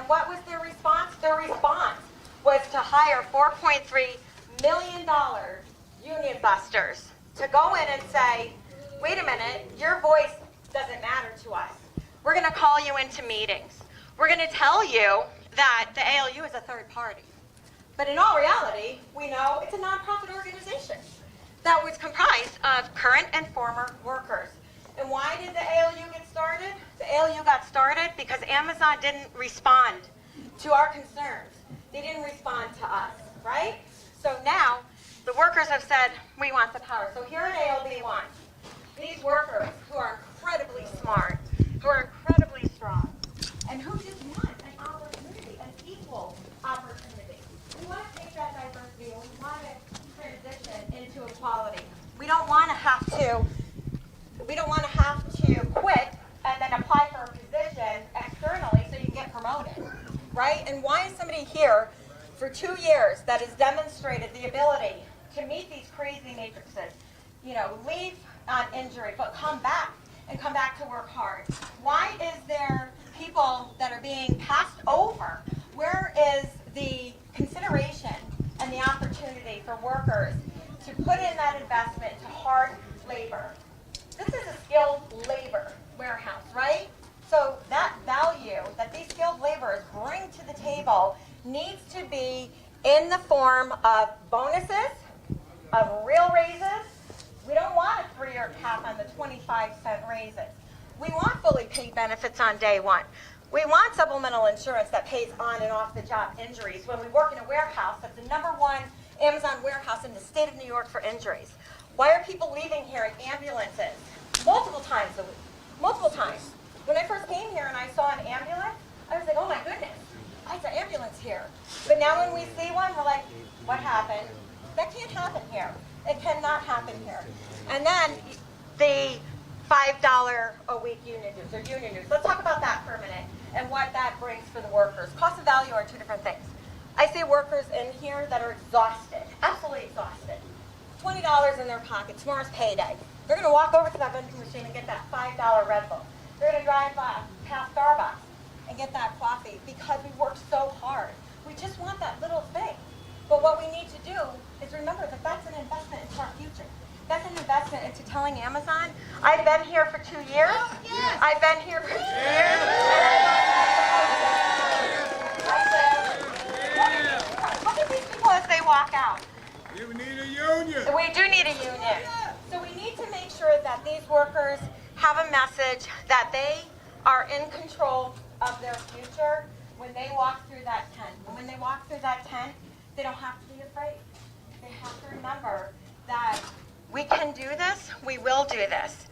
And what was their response? Their response was to hire $4.3 million union busters to go in and say, wait a minute, your voice doesn't matter to us. We're going to call you into meetings. We're going to tell you that the ALU is a third party. But in all reality, we know it's a nonprofit organization that was comprised of current and former workers. And why did the ALU get started? The ALU got started because Amazon didn't respond to our concerns. They didn't respond to us, right? So now the workers have said, we want the power. So here at ALB1, these workers who are incredibly smart, who are incredibly strong, and who just want an opportunity, an equal opportunity. We want to take that diversity and we want to transition into equality. We don't want to have to quit and then apply for a position externally so you can get promoted, right? And why is somebody here for 2 years that has demonstrated the ability to meet these crazy matrices, leave on injury, but come back to work hard? Why is there people that are being passed over? Where is the consideration and the opportunity for workers to put in that investment to hard labor? This is a skilled labor warehouse, right? So that value that these skilled laborers bring to the table needs to be in the form of bonuses, of real raises. We don't want a 3-year cap on the 25-cent raises. We want fully paid benefits on day one. We want supplemental insurance that pays on and off the job injuries when we work in a warehouse that's the #1 Amazon warehouse in the state of New York for injuries. Why are people leaving here in ambulances multiple times a week? Multiple times. When I first came here and I saw an ambulance, I was like, oh my goodness, it's an ambulance here. But now when we see one, we're like, what happened? That can't happen here. It cannot happen here. And then the $5 a week union dues or union dues. Let's talk about that for a minute and what that brings for the workers. Cost of value are two different things. I see workers in here that are exhausted, absolutely exhausted. $20 in their pocket, tomorrow's payday. They're going to walk over to that vending machine and get that $5 Red Bull. They're going to drive past Starbucks and get that coffee because we work so hard. We just want that little thing. But what we need to do is remember that that's an investment into our future. That's an investment into telling Amazon, I've been here for 2 years. Oh, yes. I've been here for 2 years. Look at these people as they walk out. We need a union. We do need a union. So we need to make sure that these workers have a message that they are in control of their future when they walk through that tent. And when they walk through that tent, they don't have to be afraid. They have to remember that we can do this, we will do this.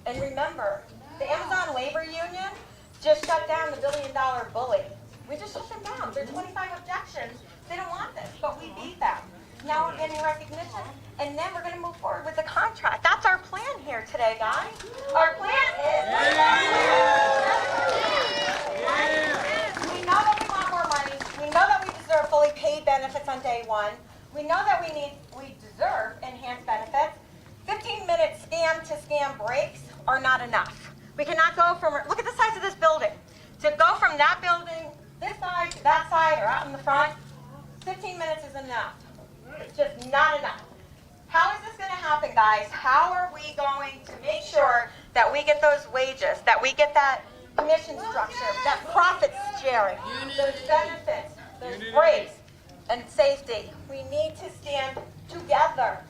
And remember, the Amazon Labor Union just shut down the billion-dollar bully. We just shut them down. There's 25 objections. They don't want this, but we beat them. Now we're getting recognition, and then we're going to move forward with the contract. That's our plan here today, guys. Our plan is... We know that we want more money. We know that we deserve fully paid benefits on day one. We know that we deserve enhanced benefits. 15-minute scam-to-scam breaks are not enough. We cannot go from, look at the size of this building. To go from that building, this side to that side, or out in the front, 15 minutes is enough. It's just not enough. How is this going to happen, guys? How are we going to make sure that we get those wages, that we get that commission structure, that profit sharing, those benefits, those breaks, and safety? We need to stand together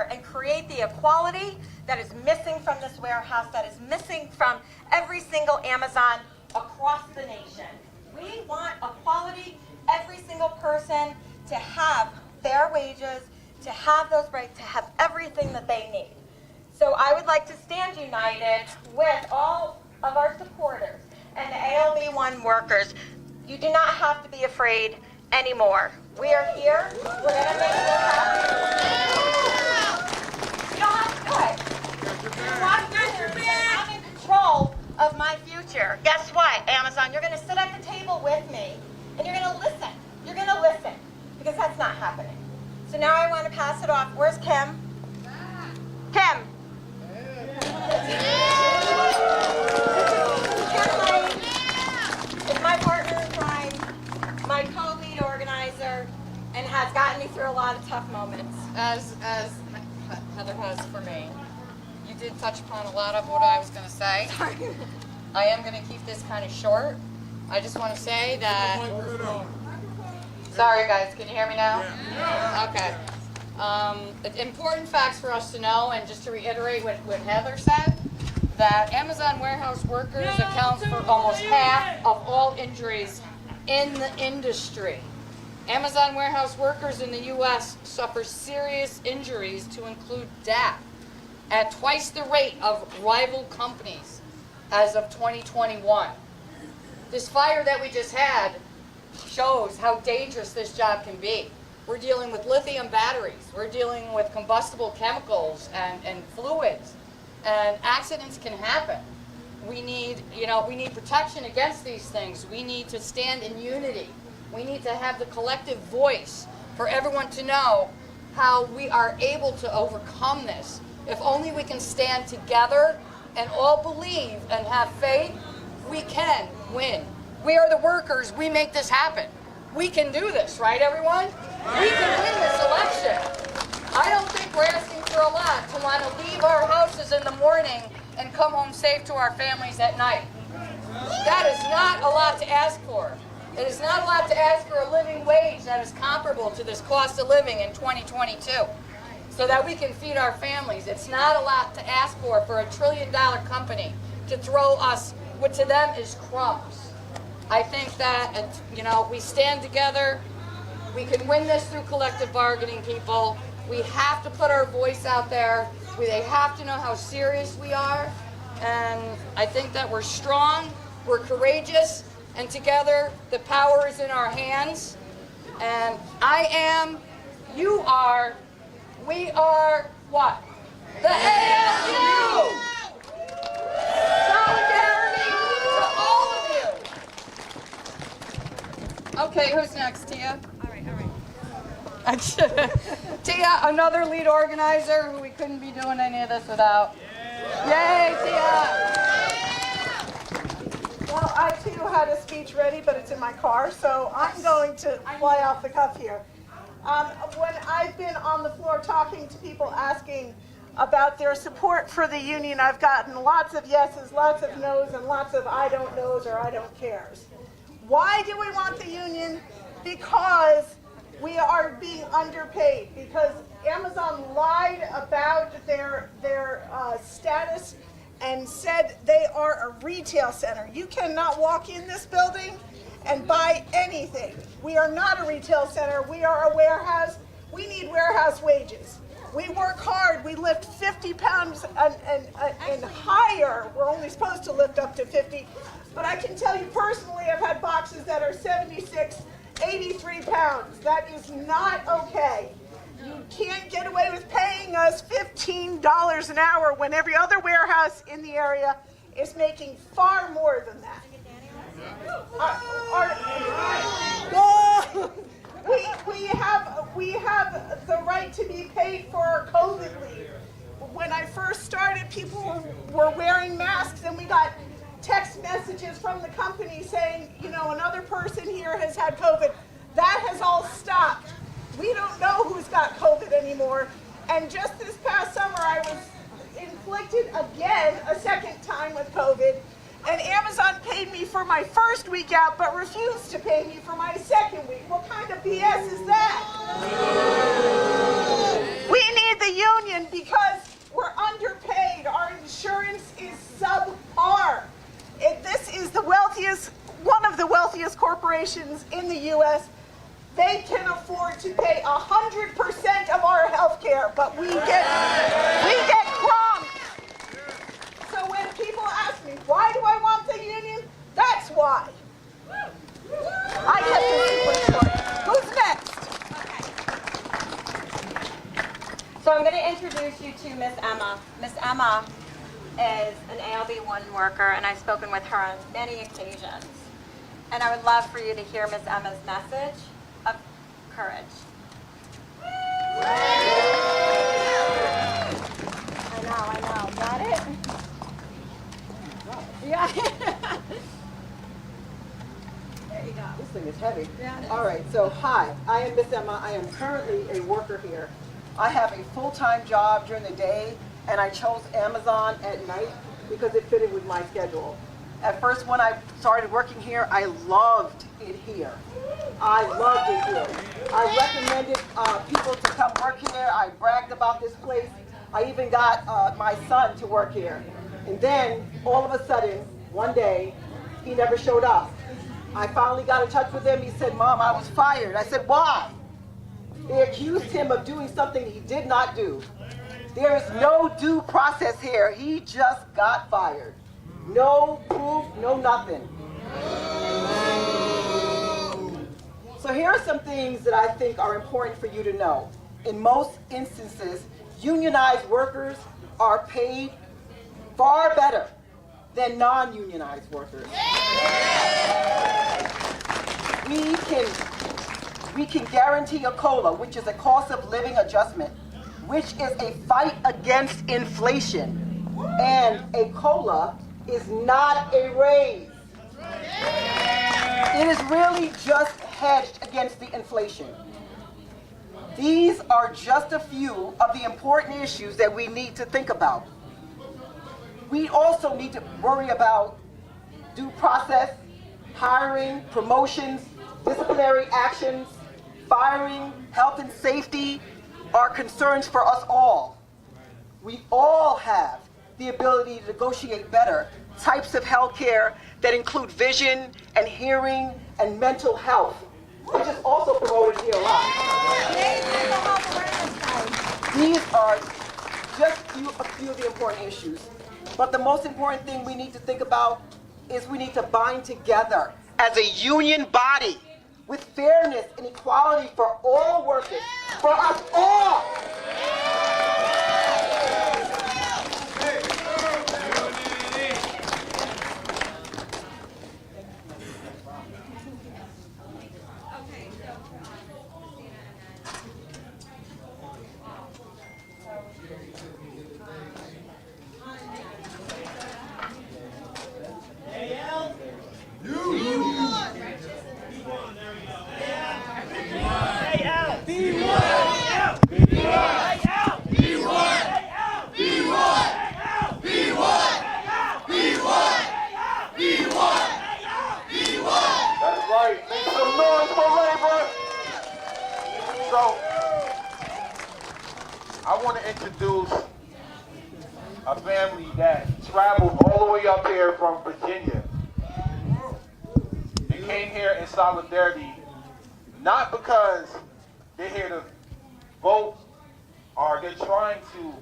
and create the equality that is missing from this warehouse, that is missing from every single Amazon across the nation. We want equality, every single person to have their wages, to have those breaks, to have everything that they need. So I would like to stand united with all of our supporters and the ALB1 workers. You do not have to be afraid anymore. We are here. We're going to make this happen. You don't have to do it. You're walking in here and saying, I'm in control of my future. Guess what, Amazon? You're going to sit at the table with me, and you're going to listen. You're going to listen, because that's not happening. So now I want to pass it off. Where's Kim? Kim. Kim Lane is my partner. lot of tough moments. As Heather has for me, you did touch upon a lot of what I was going to say. Sorry. I am going to keep this kind of short. I just want to say that. Sorry, guys. Can you hear me now? Yeah. Okay. Important facts for us to know, and just to reiterate what Heather said, that Amazon warehouse workers account for almost half of all injuries in the industry. Amazon warehouse workers in the U.S. suffer serious injuries to include death at twice the rate of rival companies as of 2021. This fire that we just had shows how dangerous this job can be. We're dealing with lithium batteries. We're dealing with combustible chemicals and fluids. And accidents can happen. We need protection against these things. We need to stand in unity. We need to have the collective voice for everyone to know how we are able to overcome this. If only we can stand together and all believe and have faith, we can win. We are the workers. We make this happen. We can do this, right, everyone? We can win this election. I don't think we're asking for a lot to want to leave our houses in the morning and come home safe to our families at night. That is not a lot to ask for. It is not a lot to ask for a living wage that is comparable to this cost of living in 2022 so that we can feed our families. It's not a lot to ask for a $1 trillion company to throw us what to them is crumbs. I think that, we stand together. We can win this through collective bargaining, people. We have to put our voice out there. They have to know how serious we are. And I think that we're strong, we're courageous, and together the power is in our hands. And I am, you are, we are what? The ALU! Solidarity to all of you. Okay, who's next, Tia? All right. Tia, another lead organizer who we couldn't be doing any of this without. Yay, Tia! Well, I too had a speech ready, but it's in my car, so I'm going to fly off the cuff here. When I've been on the floor talking to people asking about their support for the union, I've gotten lots of yeses, lots of no's, and lots of I don't knows or I don't cares. Why do we want the union? Because we are being underpaid, because Amazon lied about their status and said they are a retail center. You cannot walk in this building and buy anything. We are not a retail center. We are a warehouse. We need warehouse wages. We work hard. We lift 50 pounds and higher. We're only supposed to lift up to 50. But I can tell you personally, I've had boxes that are 76, 83 pounds. That is not okay. You can't get away with paying us $15 an hour when every other warehouse in the area is making far more than that. We have the right to be paid for our COVID leave. When I first started, people were wearing masks, and we got text messages from the company saying, another person here has had COVID. That has all stopped. We don't know who's got COVID anymore. And just this past summer, I was inflicted again, a second time with COVID. And Amazon paid me for my first week out, but refused to pay me for my second week. What kind of BS is that? We need the union because we're underpaid. Our insurance is subpar. This is one of the wealthiest corporations in the U.S. They can afford to pay 100% of our health care, but we get crumbs. So when people ask me, why do I want the union? That's why. I kept this super short. Who's next? So I'm going to introduce you to Miss Emma. Miss Emma is an ALB1 worker, and I've spoken with her on many occasions. And I would love for you to hear Miss Emma's message of courage. I know. Got it? Yeah. There you go. This thing is heavy. All right, so hi, I am Miss Emma. I am currently a worker here. I have a full-time job during the day, and I chose Amazon at night because it fitted with my schedule. At first, when I started working here, I loved it here. I loved it here. I recommended people to come work here. I bragged about this place. I even got my son to work here. And then, all of a sudden, one day, he never showed up. I finally got in touch with him. He said, Mom, I was fired. I said, why? They accused him of doing something he did not do. There is no due process here. He just got fired. No proof, no nothing. So here are some things that I think are important for you to know. In most instances, unionized workers are paid far better than non-unionized workers. We can guarantee a COLA, which is a cost of living adjustment, which is a fight against inflation. And a COLA is not a raise. It is really just hedged against the inflation. These are just a few of the important issues that we need to think about. We also need to worry about due process, hiring, promotions, disciplinary actions, firing, health and safety are concerns for us all. We all have the ability to negotiate better types of health care that include vision and hearing and mental health, which is also promoted here a lot. These are just a few of the important issues. But the most important thing we need to think about is we need to bind together as a union body with fairness and equality for all workers, for us all. So, I want to introduce a family that traveled all the way up here from Virginia. They came here in solidarity, not because they're here to vote or they're trying to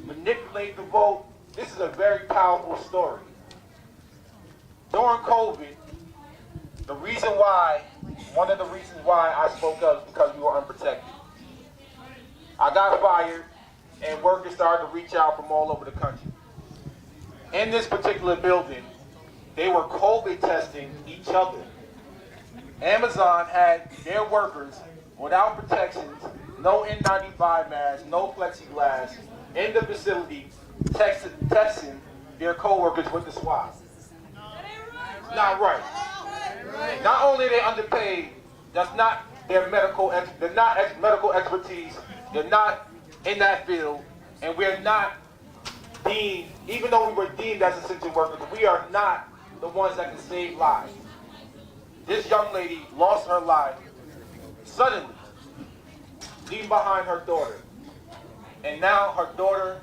manipulate the vote. This is a very powerful story. During COVID, one of the reasons why I spoke up is because we were unprotected. I got fired, and workers started to reach out from all over the country. In this particular building, they were COVID testing each other. Amazon had their workers without protections, no N95 masks, no plexiglass, in the facility, testing their co-workers with the swab. Not right. Not only are they underpaid, that's not their medical expertise, they're not in that field, and we're not deemed, even though we were deemed as essential workers, we are not the ones that can save lives. This young lady lost her life suddenly, leaving behind her daughter. And now her daughter,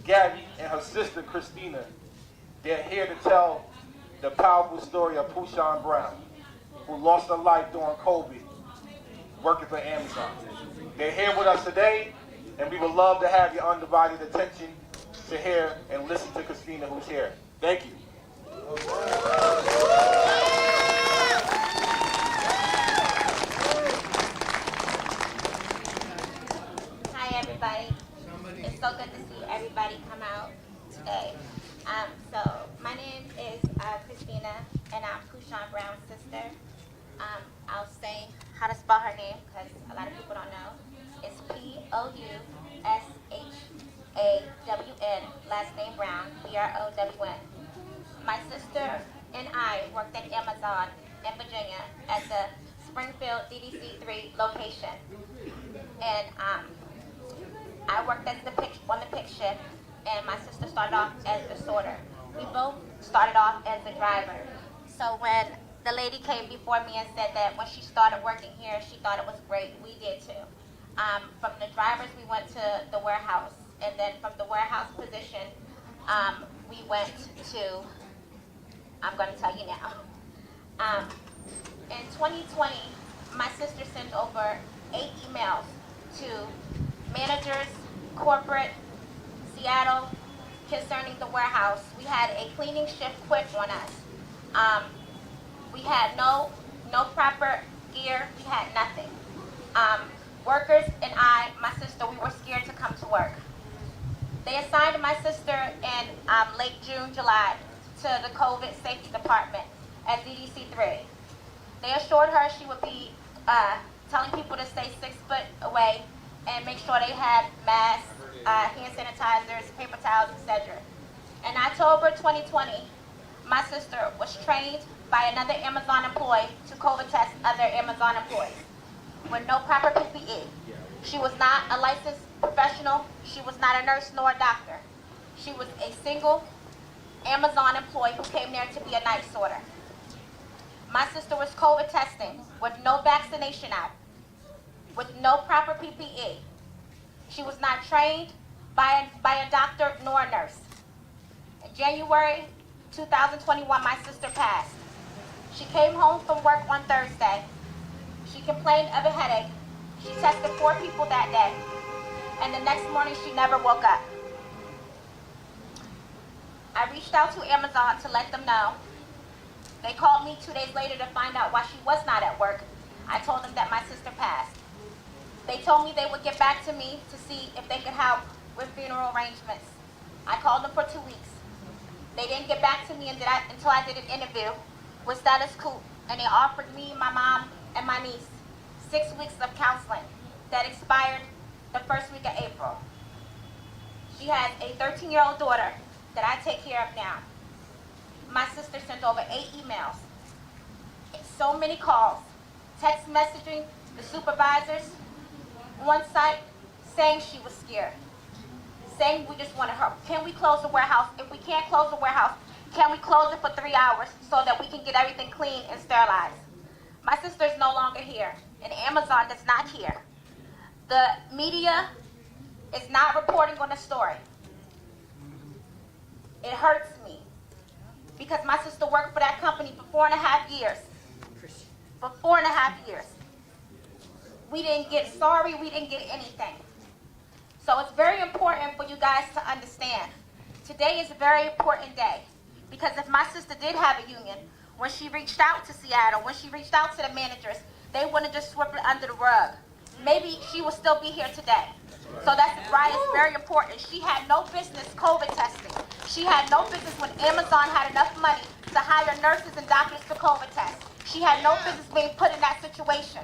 Gabby, and her sister, Christina, they're here to tell the powerful story of Poushawn Brown, who lost her life during COVID, working for Amazon. They're here with us today, and we would love to have your undivided attention to hear and listen to Christina, who's here. Thank you. Hi, everybody. It's so good to see everybody come out today. So my name is Christina, and I'm Poushawn Brown's sister. I'll say how to spell her name because a lot of people don't know. It's P-O-U-S-H-A-W-N, last name Brown, B-R-O-W-N. My sister and I worked at Amazon in Virginia at the Springfield DDC-3 location. And I worked as on the pick shift, and my sister started off as the sorter. We both started off as the driver. So when the lady came before me and said that when she started working here, she thought it was great, we did too. From the drivers, we went to the warehouse, and then from the warehouse position, we went to, I'm going to tell you now. In 2020, my sister sent over 8 emails to managers, corporate, Seattle, concerning the warehouse. We had a cleaning shift quit on us. We had no proper gear. We had nothing. Workers and my sister, we were scared to come to work. They assigned my sister in late June, July to the COVID safety department at DDC-3. They assured her she would be telling people to stay 6 foot away and make sure they had masks, hand sanitizers, paper towels, etc. In October 2020, my sister was trained by another Amazon employee to COVID test other Amazon employees with no proper PPE. She was not a licensed professional. She was not a nurse nor a doctor. She was a single Amazon employee who came there to be a night sorter. My sister was COVID testing with no vaccination app, with no proper PPE. She was not trained by a doctor nor a nurse. In January 2021, my sister passed. She came home from work on Thursday. She complained of a headache. She tested 4 people that day. And the next morning, she never woke up. I reached out to Amazon to let them know. They called me 2 days later to find out why she was not at work. I told them that my sister passed. They told me they would get back to me to see if they could help with funeral arrangements. I called them for 2 weeks. They didn't get back to me until I did an interview with Status Coup, and they offered me, my mom, and my niece 6 weeks of counseling that expired the first week of April. She has a 13-year-old daughter that I take care of now. My sister sent over 8 emails, so many calls, text messaging the supervisors on site saying she was scared, saying we just wanted her. Can we close the warehouse? If we can't close the warehouse, can we close it for 3 hours so that we can get everything clean and sterilized? My sister is no longer here, and Amazon is not here. The media is not reporting on the story. It hurts me because my sister worked for that company for 4.5 years. For 4.5 years. We didn't get sorry, we didn't get anything. So it's very important for you guys to understand. Today is a very important day because if my sister did have a union, when she reached out to Seattle, when she reached out to the managers, they wouldn't just sweep it under the rug. Maybe she would still be here today. So that's why it's very important. She had no business COVID testing. She had no business when Amazon had enough money to hire nurses and doctors to COVID test. She had no business being put in that situation.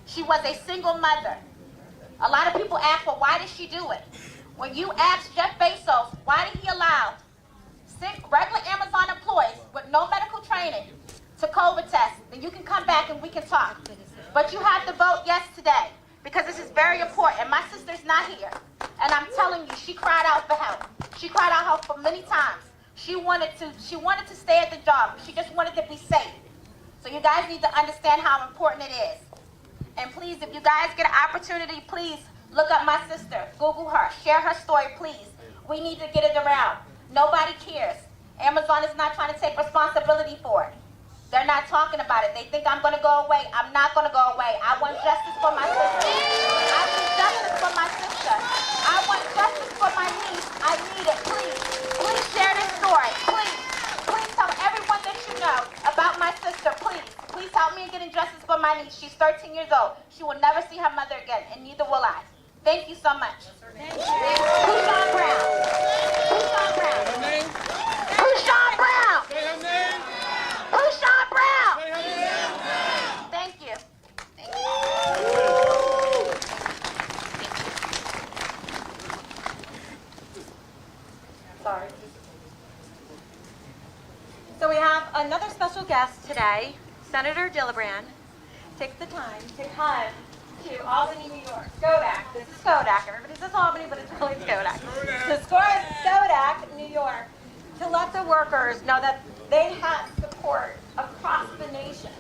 She was a single mother. A lot of people ask, well, why did she do it? When you ask Jeff Bezos, why did he allow regular Amazon employees with no medical training to COVID test, then you can come back and we can talk. But you have to vote yes today because this is very important. My sister's not here. And I'm telling you, she cried out for help. She cried out help for many times. She wanted to stay at the job. She just wanted to be safe. So you guys need to understand how important it is. And please, if you guys get an opportunity, please look up my sister. Google her. Share her story, please. We need to get it around. Nobody cares. Amazon is not trying to take responsibility for it. They're not talking about it. They think I'm going to go away. I'm not going to go away. I want justice for my sister. I want justice for my sister. I want justice for my niece. I need it. Please. Please share this story. Please. Please tell everyone that you know about my sister. Please. Please help me in getting justice for my niece. She's 13 years old. She will never see her mother again, and neither will I. Thank you so much. Thank you. Poushawn Brown. Poushawn Brown. Poushawn Brown. Say her name. Poushawn Brown. Say her name. Thank you. Thank you. Sorry. So we have another special guest today. Senator Gillibrand take the time to come to Albany, New York. Skodak. This is Skodak. Everybody says Albany, but it's really Skodak. To Skodak, New York, to let the workers know that they have support across the nation.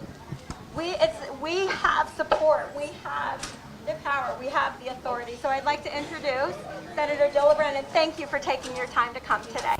We have support. We have the power. We have the authority. So I'd like to introduce Senator Gillibrand, and thank you for taking your time to come today.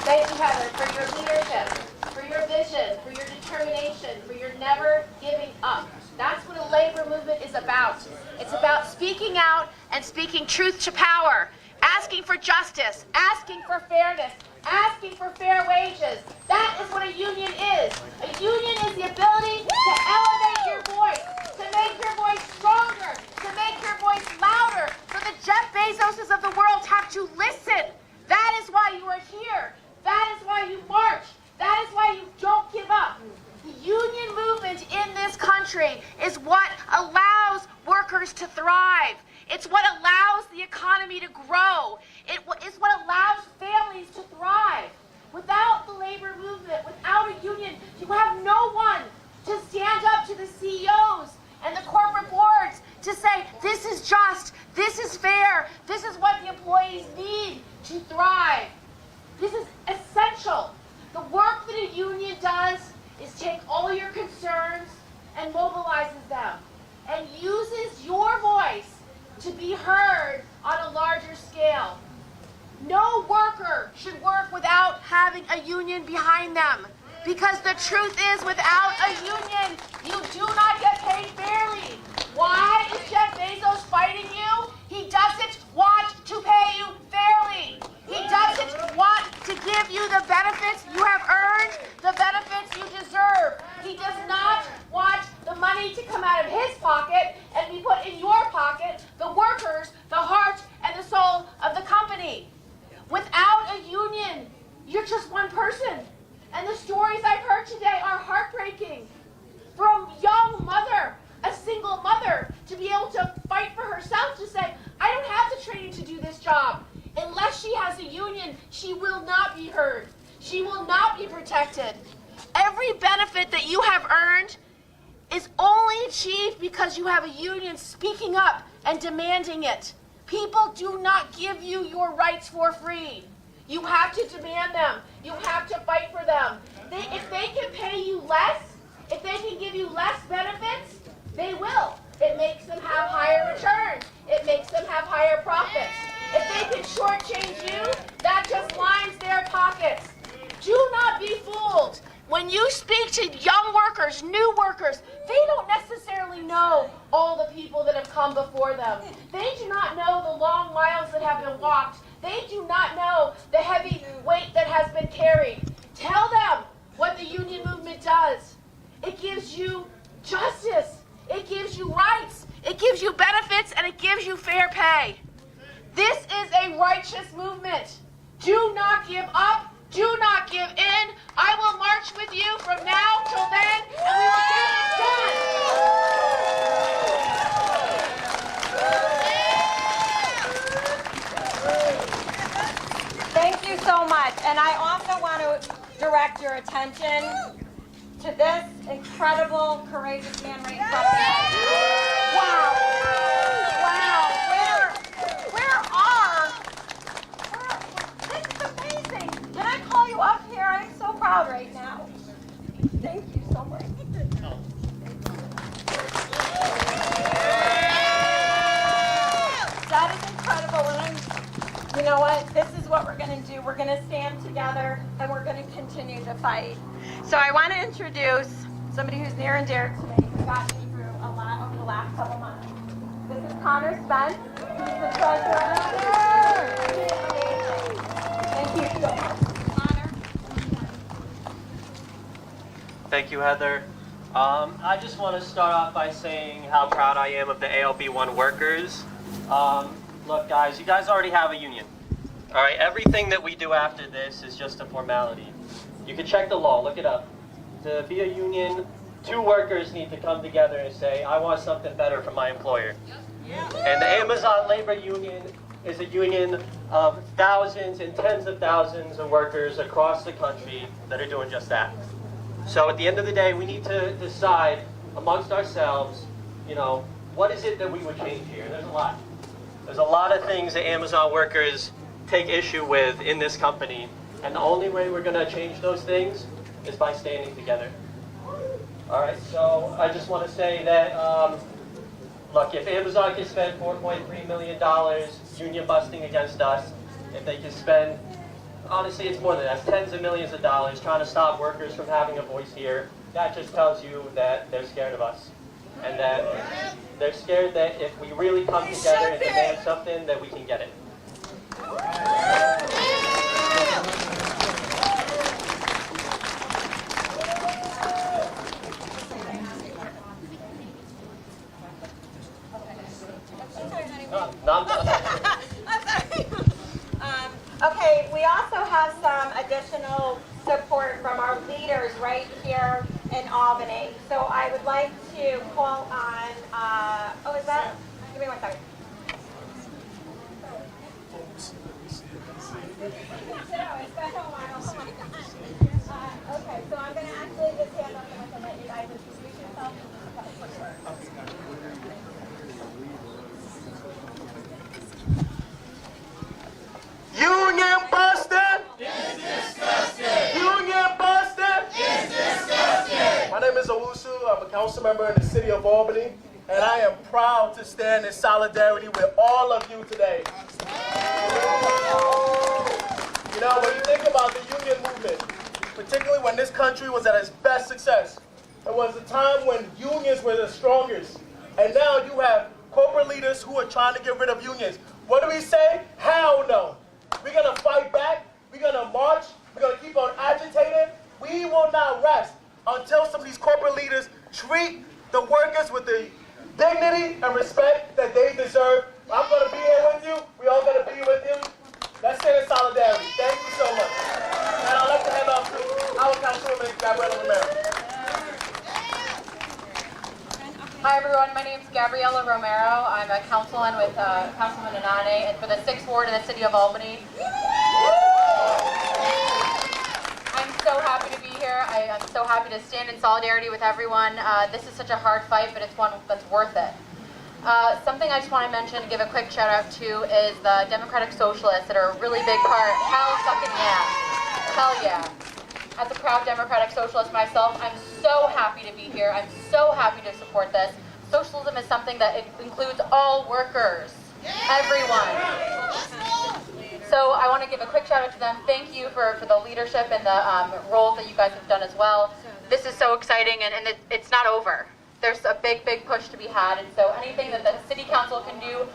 Thank you, Heather, for your leadership, for your vision, for your determination, for your never giving up. That's what a labor movement is about. It's about speaking out and speaking truth to power, asking for justice, asking for fairness, asking for fair wages. That is what a union is. A union is the ability to elevate your voice, to make your voice stronger, to make your voice louder, so the Jeff Bezoses of the world have to listen. That is why you are here. That is why you march. That is why you don't give up. The union movement in this country is what allows workers to thrive. It's what allows the economy to grow. It's what allows families to thrive. Without the labor movement, without a union, you have no one to stand up to the CEOs and the corporate boards to say, this is just, this is fair, this is what the employees need to thrive. This is essential. The work that a union does is take all your concerns and mobilizes them and uses your voice to be heard on a larger scale. No worker should work without having a union behind them, because the truth is, without a union, you do not get paid fairly. Why is Jeff Bezos fighting you? He doesn't want to pay you fairly. He doesn't want to give you the benefits you have earned, the benefits you deserve. He does not want the money to come out of his pocket and be put in your pocket, the workers, the heart, and the soul of the company. Without a union, you're just one person. And the stories I've heard today are heartbreaking. From young mother, a single mother, to be able to fight for herself, to say, I don't have the training to do this job. Unless she has a union, she will not be heard. She will not be protected. Every benefit that you have earned is only achieved because you have a union speaking up and demanding it. People do not give you your rights for free. You have to demand them. You have to fight for them. If they can pay you less, if they can give you less benefits, they will. It makes them have higher returns. It makes them have higher profits. If they can shortchange you, that just lines their pockets. Do not be fooled. When you speak to young workers, new workers, they don't necessarily know all the people that have come before them. They do not know the long miles that have been walked. They do not know the heavy weight that has been carried. Tell them what the union movement does. It gives you justice. It gives you rights. It gives you benefits, and it gives you fair pay. This is a righteous movement. Do not give up. Do not give in. I will march with you from now till then, and we will get it done. Thank you so much. And I also want to direct your attention to this incredible, courageous man right in front of you. Wow. This is amazing. Can I call you up here? I'm so proud right now. Thank you so much. That is incredible. And you know what? This is what we're going to do. We're going to stand together, and we're going to continue to fight. So I want to introduce somebody who's near and dear to me, who got me through a lot over the last couple months. This is Connor Spence. He's the treasurer. Thank you so much. Connor. Thank you, Heather. I just want to start off by saying how proud I am of the ALB1 workers. Look, guys, you guys already have a union. All right, everything that we do after this is just a formality. You can check the law, look it up. To be a union, two workers need to come together and say, I want something better from my employer. And the Amazon Labor Union is a union of thousands and tens of thousands of workers across the country that are doing just that. So at the end of the day, we need to decide amongst ourselves, you know, what is it that we would change here? There's a lot. There's a lot of things that Amazon workers take issue with in this company, and the only way we're going to change those things is by standing together. All right, so I just want to say that, look, if Amazon can spend $4.3 million union busting against us, if they can spend, honestly, it's more than that, tens of millions of dollars trying to stop workers from having a voice here, that just tells you that they're scared of us. And that they're scared that if we really come together and demand something, that we can get it. Okay, we also have some additional support from our leaders right here in Albany. So I would like to call on, is that? Give me 1 second. Okay, so I'm going to actually just hand up the one that you guys introduce yourself. Union busted is disgusting. Union busted is disgusting. My name is Wholesome. I'm a council member in the city of Albany, and I am proud to stand in solidarity with all of you today. You know, when you think about the union movement, particularly when this country was at its best success, it was a time when unions were the strongest. And now you have corporate leaders who are trying to get rid of unions. What do we say? Hell no. We're going to fight back. We're going to march. We're going to keep on agitating. We will not rest until some of these corporate leaders treat the workers with the dignity and respect that they deserve. I'm going to be here with you. We're all going to be with you. Let's stand in solidarity. Thank you so much. And I'd like to hand off to our Councilwoman, Gabriela Romero. Hi everyone, my name is Gabriela Romero. I'm a councilman with Councilman Anane and for the 6th Ward in the city of Albany. I'm so happy to be here. I'm so happy to stand in solidarity with everyone. This is such a hard fight, but it's one that's worth it. Something I just want to mention, give a quick shout out to, is the Democratic Socialists that are a really big part. Hell fucking yeah. Hell yeah. As a proud Democratic Socialist myself, I'm so happy to be here. I'm so happy to support this. Socialism is something that includes all workers, everyone. So I want to give a quick shout out to them. Thank you for the leadership and the roles that you guys have done as well. This is so exciting, and it's not over. There's a big, big push to be had, and so anything that the City Council can do,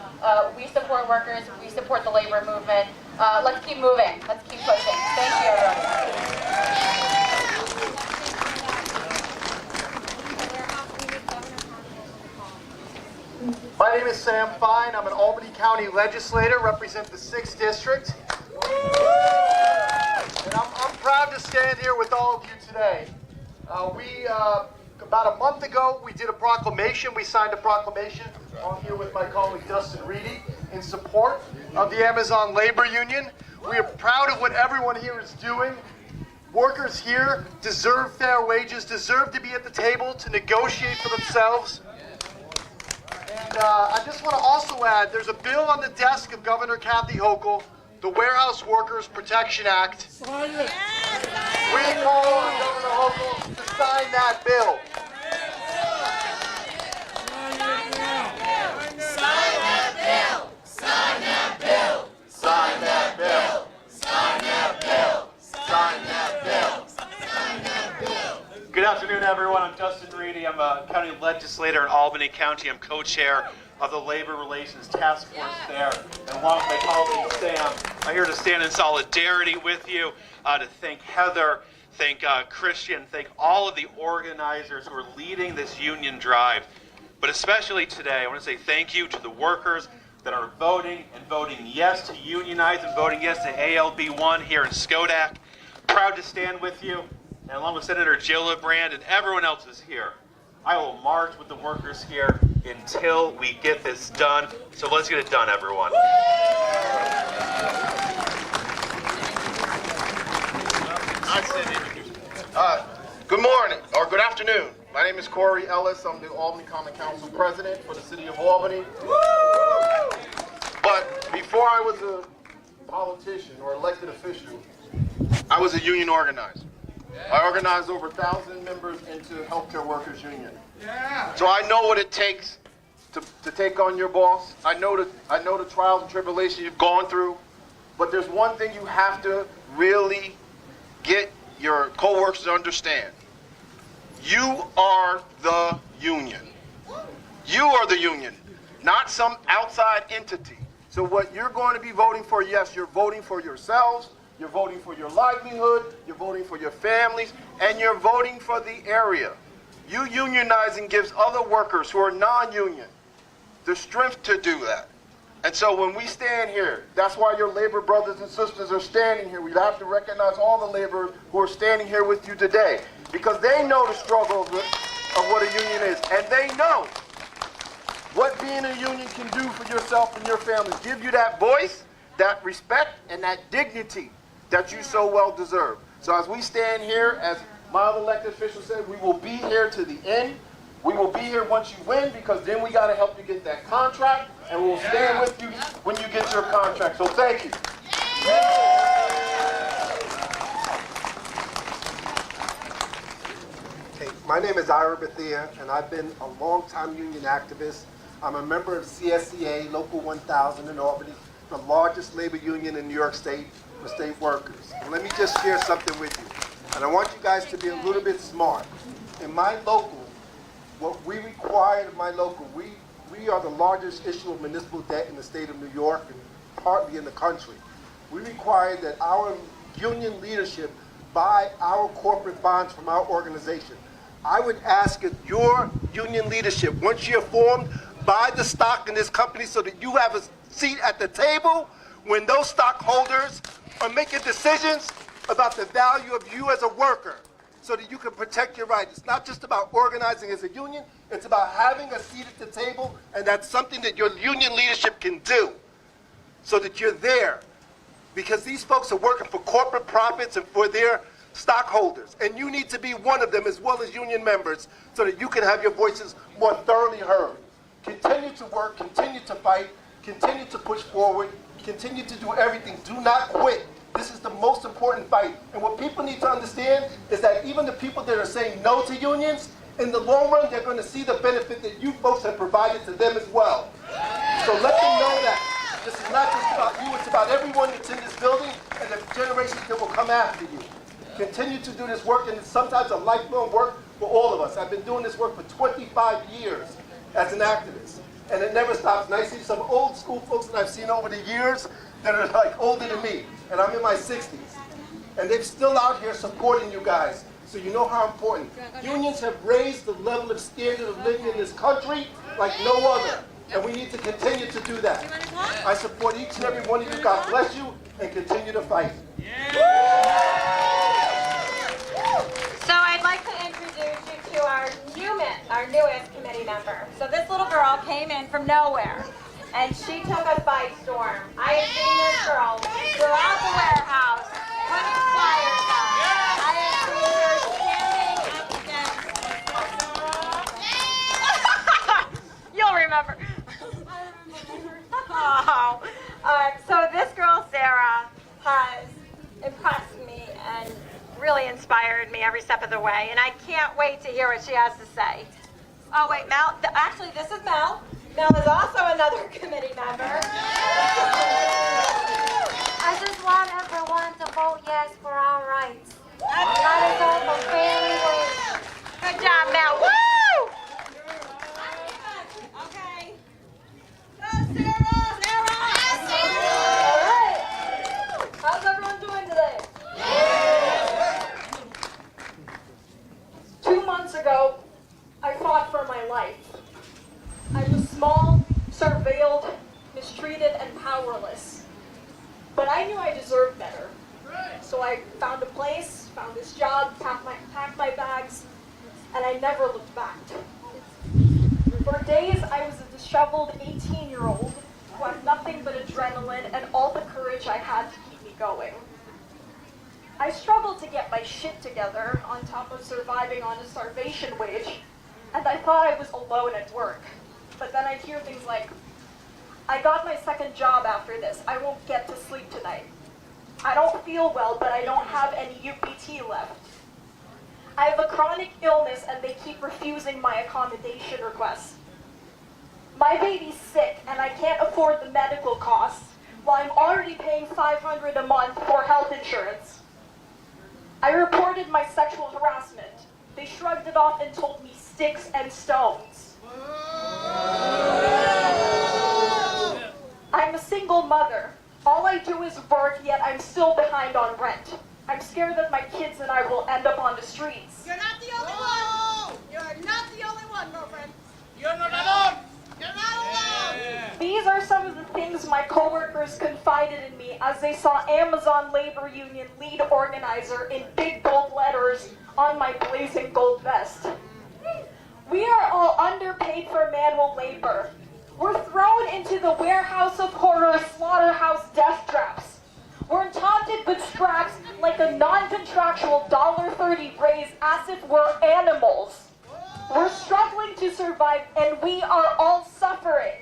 we support workers, we support the labor movement. Let's keep moving. Let's keep pushing. Thank you, everyone. My name is Sam Fine. I'm an Albany County legislator, represent the 6th District. And I'm proud to stand here with all of you today. About a month ago, we did a proclamation. We signed a proclamation. I'm here with my colleague Dustin Reedy in support of the Amazon Labor Union. We are proud of what everyone here is doing. Workers here deserve fair wages, deserve to be at the table to negotiate for themselves. And I just want to also add, there's a bill on the desk of Governor Kathy Hochul, the Warehouse Workers Protection Act. We call on Governor Hochul to sign that bill. Sign that bill! Sign that bill! Sign that bill! Sign that bill! Sign that bill! Sign that bill! Good afternoon, everyone. I'm Dustin Reedy. I'm a county legislator in Albany County. I'm co-chair of the Labor Relations Task Force there. And along with my colleague Sam, I'm here to stand in solidarity with you, to thank Heather, thank Christian, thank all of the organizers who are leading this union drive. But especially today, I want to say thank you to the workers that are voting yes to unionize and voting yes to ALB1 here in Skodak. Proud to stand with you, and along with Senator Jill LeBrand and everyone else is here. I will march with the workers here until we get this done. So let's get it done, everyone. Good morning, or good afternoon. My name is Corey Ellis. I'm the Albany Common Council President for the City of Albany. But before I was a politician or elected official, I was a union organizer. I organized over 1,000 members into Healthcare Workers Union. So I know what it takes to take on your boss. I know the trials and tribulations you've gone through. But there's one thing you have to really get your co-workers to understand. You are the union. You are the union, not some outside entity. So what you're going to be voting for, yes, you're voting for yourselves, you're voting for your livelihood, you're voting for your families, and you're voting for the area. You unionizing gives other workers who are non-union the strength to do that. And so when we stand here, that's why your labor brothers and sisters are standing here. We have to recognize all the laborers who are standing here with you today, because they know the struggle of what a union is, and they know what being a union can do for yourself and your family. Give you that voice, that respect, and that dignity that you so well deserve. So as we stand here, as my other elected official said, we will be here to the end. We will be here once you win, because then we got to help you get that contract, and we'll stand with you when you get your contract. So thank you. Hey, my name is Ira Bethia, and I've been a long-time union activist. I'm a member of CSCA Local 1000 in Albany, the largest labor union in New York State for state workers. And let me just share something with you. And I want you guys to be a little bit smart. In my local, what we require in my local, we are the largest issuer of municipal debt in the state of New York and partly in the country. We require that our union leadership buy our corporate bonds from our organization. I would ask that your union leadership, once you're formed, buy the stock in this company so that you have a seat at the table when those stockholders are making decisions about the value of you as a worker, so that you can protect your rights. It's not just about organizing as a union, it's about having a seat at the table, and that's something that your union leadership can do, so that you're there. Because these folks are working for corporate profits and for their stockholders, and you need to be one of them as well as union members, so that you can have your voices more thoroughly heard. Continue to work, continue to fight, continue to push forward, continue to do everything. Do not quit. This is the most important fight. And what people need to understand is that even the people that are saying no to unions, in the long run, they're going to see the benefit that you folks have provided to them as well. So let them know that this is not just about you, it's about everyone that's in this building and the generations that will come after you. Continue to do this work, and it's sometimes a lifelong work for all of us. I've been doing this work for 25 years as an activist, and it never stops. And I see some old school folks that I've seen over the years that are like older than me, and I'm in my 60s. And they're still out here supporting you guys, so you know how important. Unions have raised the level of standard of living in this country like no other, and we need to continue to do that. I support each and every one of you. God bless you, and continue to fight. So I'd like to introduce you to our newest committee member. So this little girl came in from nowhere, and she took us by storm. I have seen this girl throughout the warehouse, putting flyers up. I have seen her standing up against... You'll remember. Oh. So this girl, Sarah, has impressed me and really inspired me every step of the way, and I can't wait to hear what she has to say. Oh wait, Mel, actually this is Mel. Mel is also another committee member. I just want everyone to vote yes for our rights. That is all for family ways. Good job, Mel. Woo! Okay. Go, Sarah! Sarah! All right. How's everyone doing today? 2 months ago, I fought for my life. I was small, surveilled, mistreated, and powerless. But I knew I deserved better. So I found a place, found this job, packed my bags, and I never looked back. For days, I was a disheveled 18-year-old who had nothing but adrenaline and all the courage I had to keep me going. I struggled to get my shit together on top of surviving on a starvation wage, and I thought I was alone at work. But then I'd hear things like, I got my second job after this. I won't get to sleep tonight. I don't feel well, but I don't have any UPT left. I have a chronic illness and they keep refusing my accommodation requests. My baby's sick and I can't afford the medical costs while I'm already paying $500 a month for health insurance. I reported my sexual harassment. They shrugged it off and told me sticks and stones. I'm a single mother. All I do is work, yet I'm still behind on rent. I'm scared that my kids and I will end up on the streets. You're not the only one. You're not the only one, girlfriend. You're not alone. You're not alone. These are some of the things my coworkers confided in me as they saw Amazon Labor Union lead organizer in big bold letters on my blazing gold vest. We are all underpaid for manual labor. We're thrown into the warehouse of horror slaughterhouse death traps. We're taunted with scraps like a non-contractual $1.30 raise as if we're animals. We're struggling to survive and we are all suffering.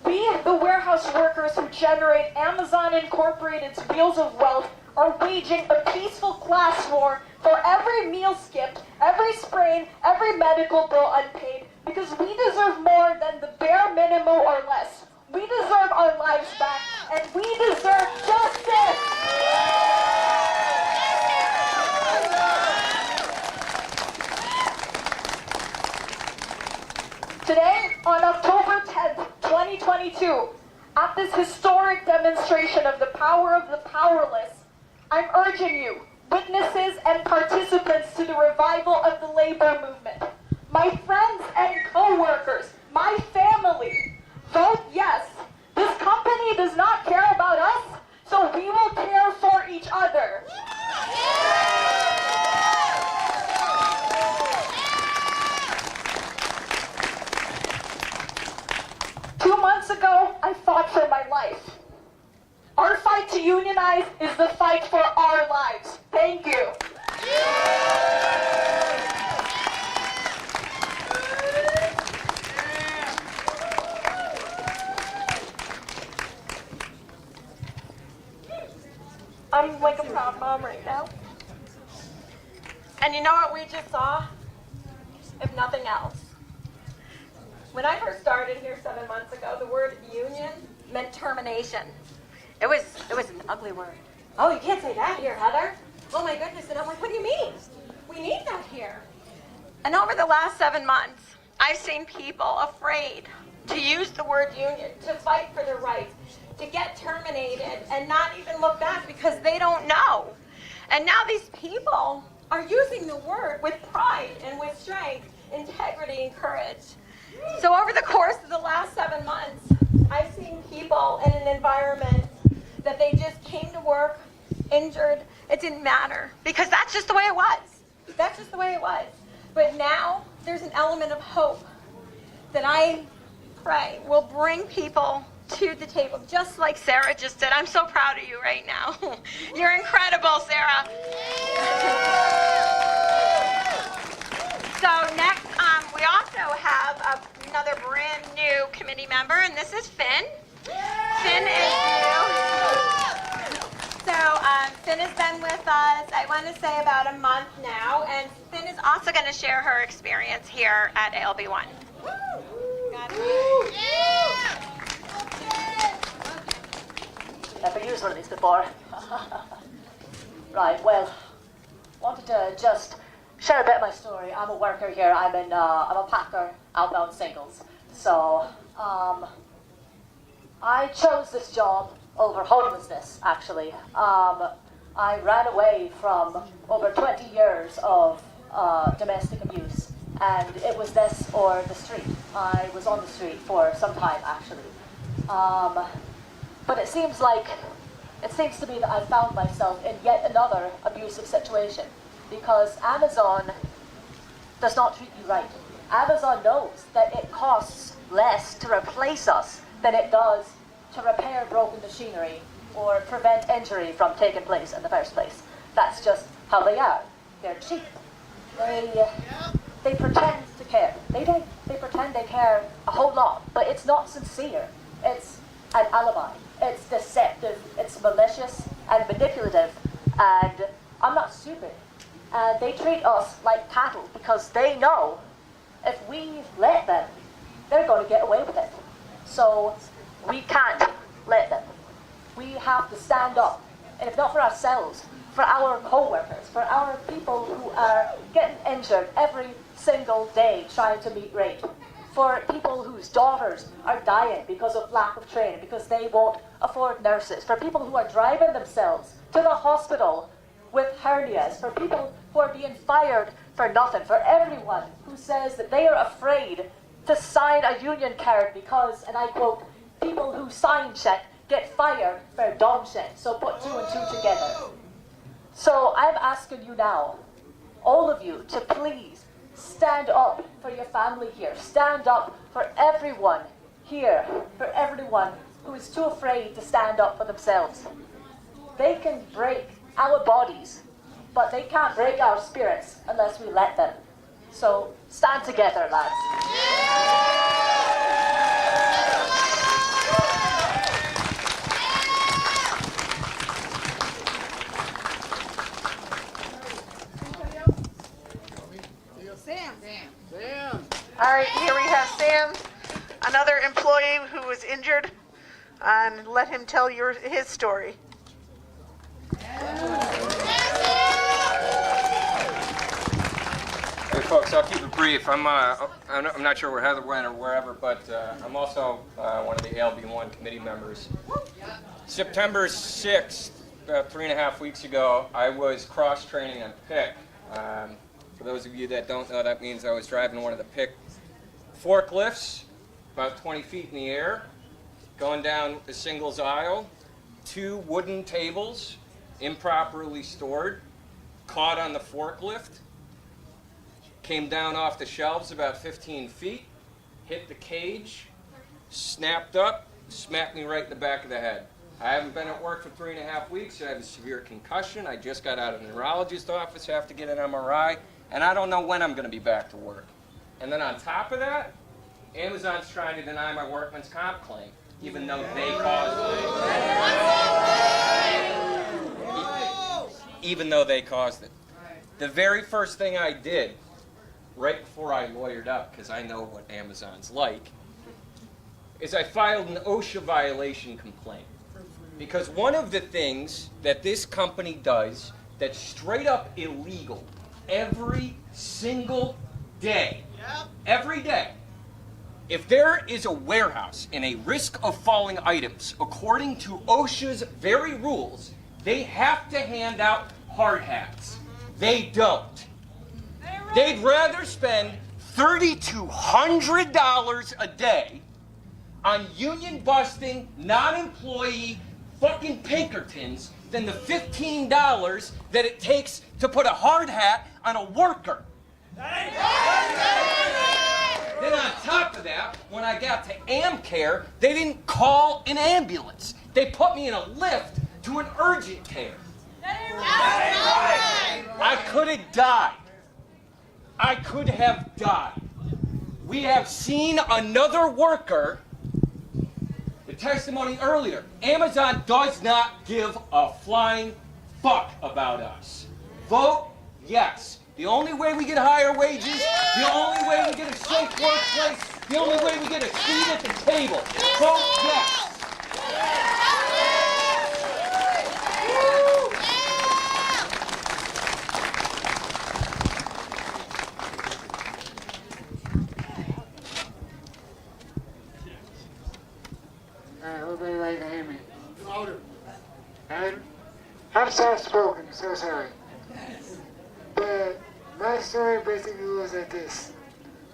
We, the warehouse workers who generate Amazon Incorporated's wheels of wealth, are waging a peaceful class war for every meal skipped, every sprain, every medical bill unpaid, because we deserve more than the bare minimum or less. We deserve our lives back, and we deserve justice! Today, on October 10th, 2022, at this historic demonstration of the power of the powerless, I'm urging you, witnesses and participants to the revival of the labor movement, my friends and co-workers, my family, vote yes. This company does not care about us, so we will care for each other. Two months ago, I fought for my life. Our fight to unionize is the fight for our lives. Thank you. I'm like a proud mom right now. And you know what we just saw? If nothing else. When I first started here 7 months ago, the word union meant termination. It was an ugly word. Oh, you can't say that here, Heather. Oh my goodness. And I'm like, what do you mean? We need that here. And over the last 7 months, I've seen people afraid to use the word union, to fight for their rights, to get terminated and not even look back because they don't know. And now these people are using the word with pride and with strength, integrity, and courage. So over the course of the last 7 months, I've seen people in an environment that they just came to work, injured. It didn't matter because that's just the way it was. That's just the way it was. But now there's an element of hope that I pray will bring people to the table, just like Sarah just did. I'm so proud of you right now. You're incredible, Sarah. So next, we also have another brand new committee member, and this is Finn. Finn is new. So Finn has been with us, I want to say about a month now, and Finn is also going to share her experience here at ALB1. Got it? Never used one of these before. Right, well, wanted to just share a bit of my story. I'm a worker here. I'm a packer, outbound singles. So, I chose this job over homelessness, actually. I ran away from over 20 years of domestic abuse, and it was this or the street. I was on the street for some time, actually. But it seems to me that I found myself in yet another abusive situation, because Amazon does not treat you right. Amazon knows that it costs less to replace us than it does to repair broken machinery or prevent injury from taking place in the first place. That's just how they are. They're cheap. They pretend to care. They don't. They pretend they care a whole lot, but it's not sincere. It's an alibi. It's deceptive. It's malicious and manipulative. And I'm not stupid. And they treat us like cattle because they know if we let them, they're going to get away with it. So we can't let them. We have to stand up, and if not for ourselves, for our co-workers, for our people who are getting injured every single day trying to meet rate, for people whose daughters are dying because of lack of training, because they won't afford nurses, for people who are driving themselves to the hospital with hernias, for people who are being fired for nothing, for everyone who says that they are afraid to sign a union card because, and I quote, people who sign shit get fired for dumb shit, so put two and two together. So I'm asking you now, all of you, to please stand up for your family here. Stand up for everyone here, for everyone who is too afraid to stand up for themselves. They can break our bodies, but they can't break our spirits unless we let them. So stand together, lads. All right, here we have Sam, another employee who was injured, and let him tell his story. Hey folks, I'll keep it brief. I'm not sure where Heather went or wherever, but I'm also one of the ALB1 committee members. September 6th, about 3.5 weeks ago, I was cross-training on PIC. For those of you that don't know, that means I was driving one of the PIC forklifts, about 20 feet in the air, going down a singles aisle, 2 wooden tables, improperly stored, caught on the forklift, came down off the shelves about 15 feet, hit the cage, snapped up, smacked me right in the back of the head. I haven't been at work for 3.5 weeks. I have a severe concussion. I just got out of the neurologist's office, have to get an MRI, and I don't know when I'm going to be back to work. And then on top of that, Amazon's trying to deny my workman's comp claim, even though they caused it. Even though they caused it. The very first thing I did, right before I lawyered up, because I know what Amazon's like, is I filed an OSHA violation complaint. Because one of the things that this company does that's straight up illegal every single day, every day, if there is a warehouse in a risk of falling items, according to OSHA's very rules, they have to hand out hard hats. They don't. They'd rather spend $3,200 a day on union busting, non-employee fucking Pinkertons than the $15 that it takes to put a hard hat on a worker. Then on top of that, when I got to AmCare, they didn't call an ambulance. They put me in a lift to an urgent care. I could have died. I could have died. We have seen another worker, the testimony earlier, Amazon does not give a flying fuck about us. Vote yes. The only way we get higher wages, the only way we get a safe workplace, the only way we get a seat at the table. Vote yes. Everybody like to hear me. Louder. And I'm soft-spoken, so sorry. But my story basically was like this.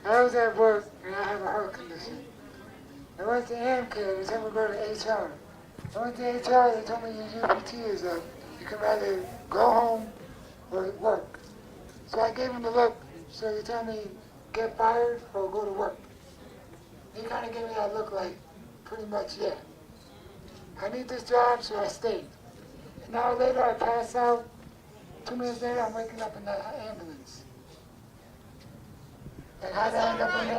I was at work and I have a heart condition. I went to AmCare, they told me to go to HR. I went to HR, they told me your UPT is up. You can either go home or work. So I gave them the look, so they told me get fired or go to work. They kind of gave me that look like, pretty much, yeah. I need this job, so I stayed. An hour later, I pass out. 2 minutes later, I'm waking up in the ambulance. And how did I end up in the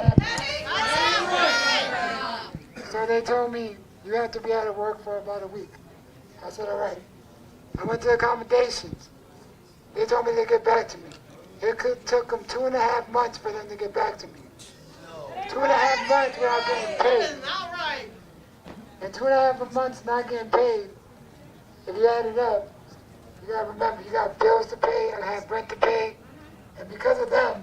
ambulance? So they told me, you have to be out of work for about a week. I said, all right. I went to accommodations. They told me they'd get back to me. It took them 2.5 months for them to get back to me. 2.5 months without getting paid. And 2.5 months not getting paid, if you add it up, you gotta remember, you got bills to pay, I have rent to pay, and because of them,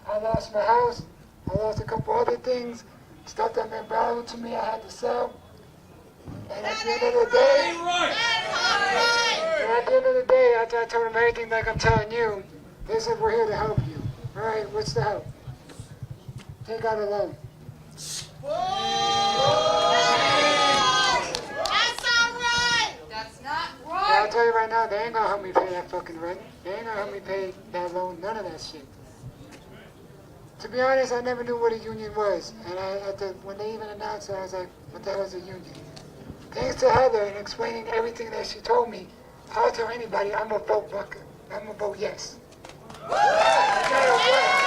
I lost my house, I lost a couple other things, stuff that meant value to me I had to sell. And at the end of the day, after I told them everything like I'm telling you, they said, we're here to help you. All right, what's the help? Take out a loan. That's all right. That's not right. I'll tell you right now, they ain't gonna help me pay that fucking rent. They ain't gonna help me pay that loan, none of that shit. To be honest, I never knew what a union was. And when they even announced it, I was like, what the hell is a union? Thanks to Heather and explaining everything that she told me, I'll tell anybody I'm a vote bucker. I'm a vote yes. No matter what.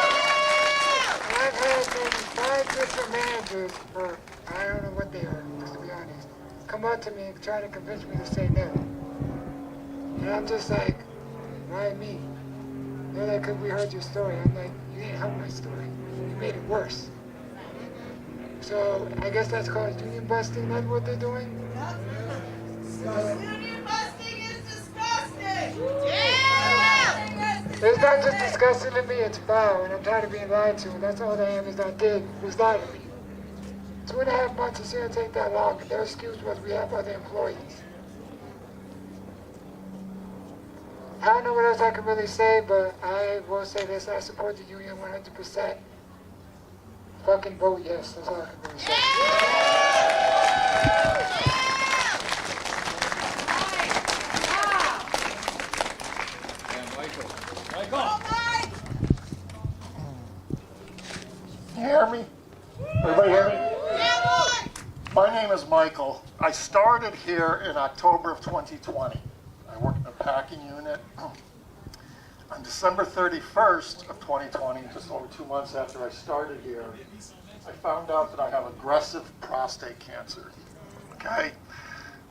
And I've had maybe 5 different managers for, I don't know what they are, to be honest, come up to me and try to convince me to say no. And I'm just like, why me? They're like, because we heard your story. I'm like, you didn't help my story. You made it worse. So I guess that's called union busting. That's what they're doing? Union busting is disgusting. Yeah. It's not just disgusting to me, it's foul, and I'm tired of being lied to. And that's all the Amazon did, was lie to me. 2.5 months, it shouldn't take that long. Their excuse was we have other employees. I don't know what else I can really say, but I will say this, I support the union 100%. Fucking vote yes, that's all I can really say. Michael. You hear me? Everybody hear me? My name is Michael. I started here in October of 2020. I worked in a packing unit. On December 31st of 2020, just over 2 months after I started here, I found out that I have aggressive prostate cancer. Okay?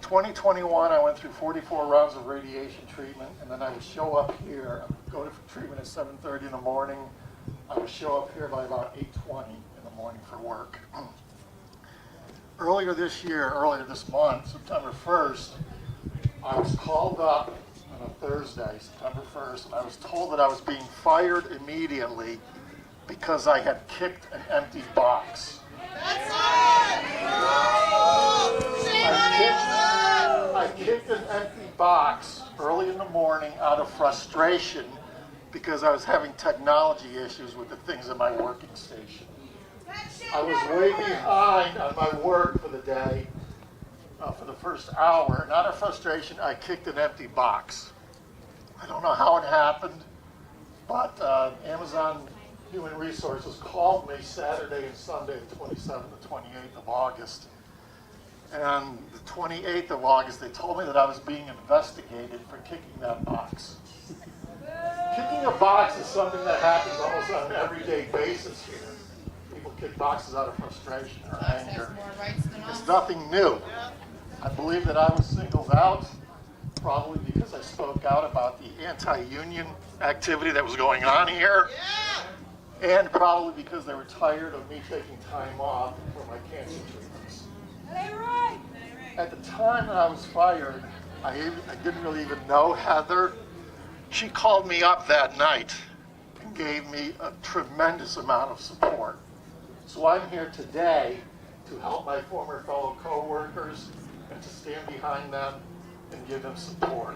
2021, I went through 44 rounds of radiation treatment, and then I would show up here. I would go to treatment at 7:30 in the morning. I would show up here by about 8:20 in the morning for work. Earlier this month, September 1st, I was called up on a Thursday, September 1st, and I was told that I was being fired immediately because I had kicked an empty box. I kicked an empty box early in the morning out of frustration because I was having technology issues with the things in my working station. I was way behind on my work for the day, for the first hour, and out of frustration, I kicked an empty box. I don't know how it happened, but Amazon Human Resources called me Saturday and Sunday, the 27th and 28th of August. And on the 28th of August, they told me that I was being investigated for kicking that box. Kicking a box is something that happens almost on an everyday basis here. People kick boxes out of frustration or anger. It's nothing new. I believe that I was singled out, probably because I spoke out about the anti-union activity that was going on here, and probably because they were tired of me taking time off for my cancer treatments. At the time that I was fired, I didn't really even know Heather. She called me up that night and gave me a tremendous amount of support. So I'm here today to help my former fellow co-workers and to stand behind them and give them support.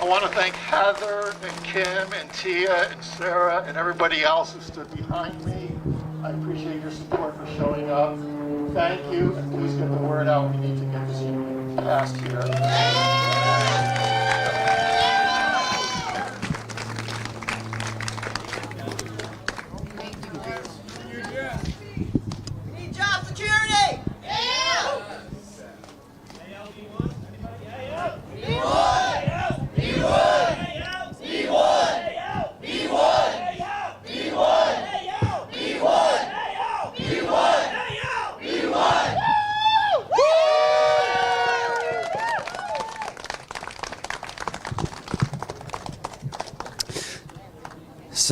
I want to thank Heather and Kim and Tia and Sarah and everybody else who stood behind me. I appreciate your support for showing up. Thank you, and please get the word out. We need to get this union passed here. We need job security.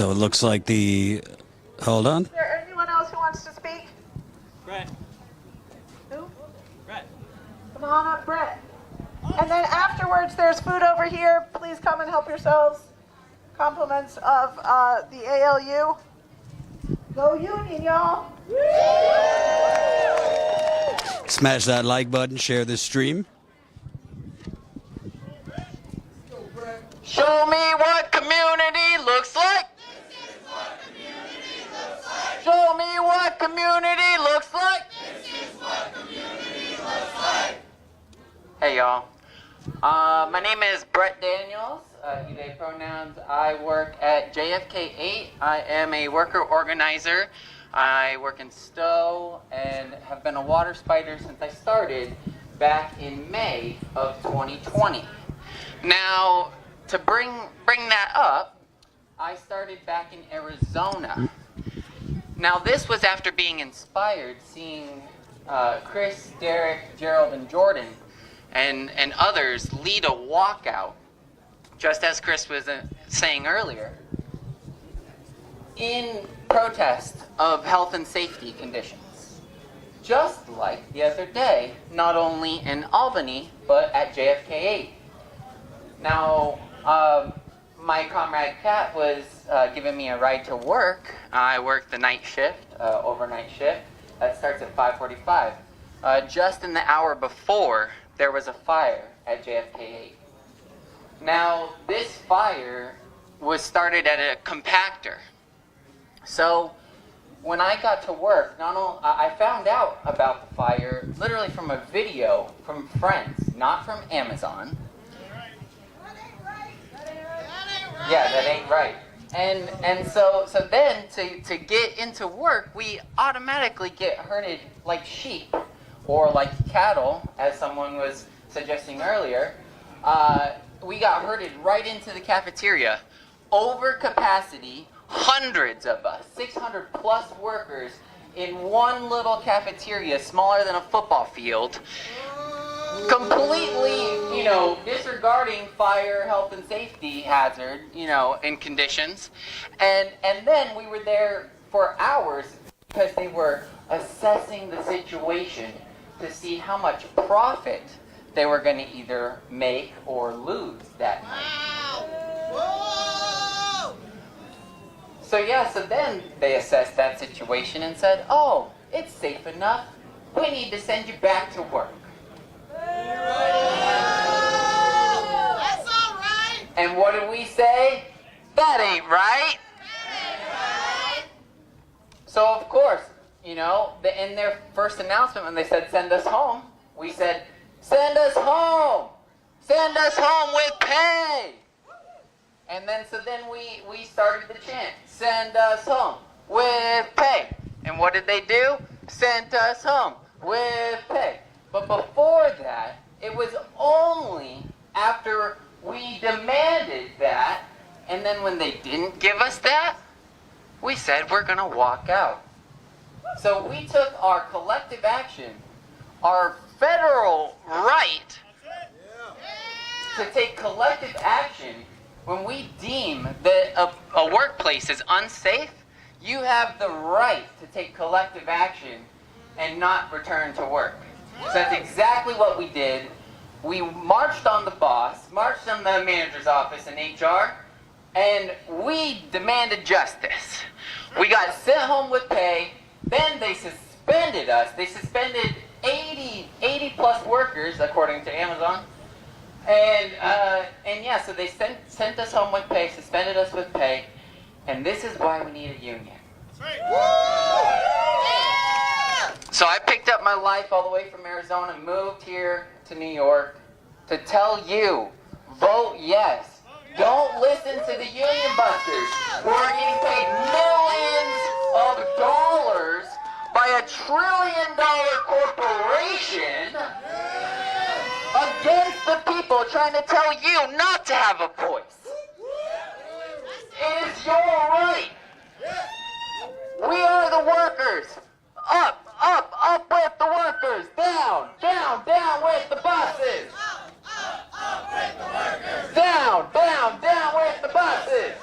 So it looks like hold on. Is there anyone else who wants to speak? Brett. Who? Brett. Come on up, Brett. And then afterwards, there's food over here. Please come and help yourselves. Compliments of the ALU. Go Union, y'all. Smash that like button, share this stream. Show me what community looks like. Show me what community looks like. Hey y'all. My name is Brett Daniels. He, they pronouns. I work at JFK 8. I am a worker organizer. I work in Stowe and have been a water spider since I started back in May of 2020. Now, to bring that up, I started back in Arizona. Now, this was after being inspired, seeing Chris, Derek, Gerald, and Jordan and others lead a walkout, just as Chris was saying earlier, in protest of health and safety conditions. Just like the other day, not only in Albany, but at JFK 8. Now, my comrade Kat was giving me a ride to work. I work the night shift, overnight shift. That starts at 5:45. Just in the hour before, there was a fire at JFK 8. Now, this fire was started at a compactor. So, when I got to work, I found out about the fire literally from a video from friends, not from Amazon. Yeah, that ain't right. And so then to get into work, we automatically get herded like sheep or like cattle, as someone was suggesting earlier. We got herded right into the cafeteria, over capacity, hundreds of us, 600 plus workers in one little cafeteria smaller than a football field, completely, disregarding fire, health, and safety hazard, and conditions. And then we were there for hours because they were assessing the situation to see how much profit they were going to either make or lose that night. Whoa! So then they assessed that situation and said, oh, it's safe enough. We need to send you back to work. That's all right. And what did we say? That ain't right. So of course, in their first announcement when they said send us home, we said, send us home! Send us home with pay! And then we started the chant, send us home with pay. And what did they do? Sent us home with pay. But before that, it was only after we demanded that, and then when they didn't give us that, we said we're gonna walk out. So we took our collective action, our federal right to take collective action when we deem that a workplace is unsafe. You have the right to take collective action and not return to work. So that's exactly what we did. We marched on the boss, marched on the manager's office in HR, and we demanded justice. We got sent home with pay. Then they suspended us. They suspended 80 plus workers, according to Amazon. And yeah, so they sent us home with pay, suspended us with pay, and this is why we need a union. So I picked up my life all the way from Arizona, moved here to New York to tell you, vote yes. Don't listen to the union busters who are getting paid millions of dollars by $1 trillion corporation against the people trying to tell you not to have a voice. It is your right. We are the workers. Up, up, up with the workers. Down, down, down with the bosses. Down, down, down with the bosses.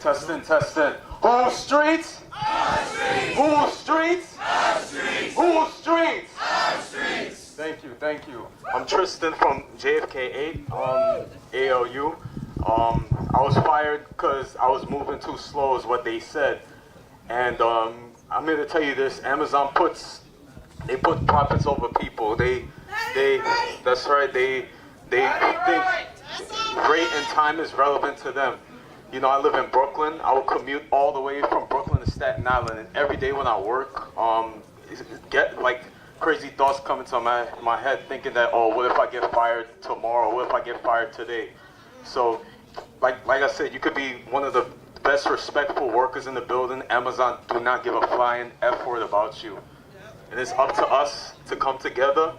Testing, testing. Whose streets? Our streets. Whose streets? Our streets. Whose streets? Our streets. Thank you, thank you. I'm Tristan from JFK 8, ALU. I was fired because I was moving too slow is what they said. And I'm here to tell you this, Amazon put profits over people. That's right, they think rate and time is relevant to them. You know, I live in Brooklyn. I will commute all the way from Brooklyn to Staten Island, and every day when I work, get like crazy thoughts come into my head, thinking that, oh, what if I get fired tomorrow? What if I get fired today? So, like I said, you could be one of the best respectful workers in the building. Amazon do not give a flying F word about you. And it's up to us to come together,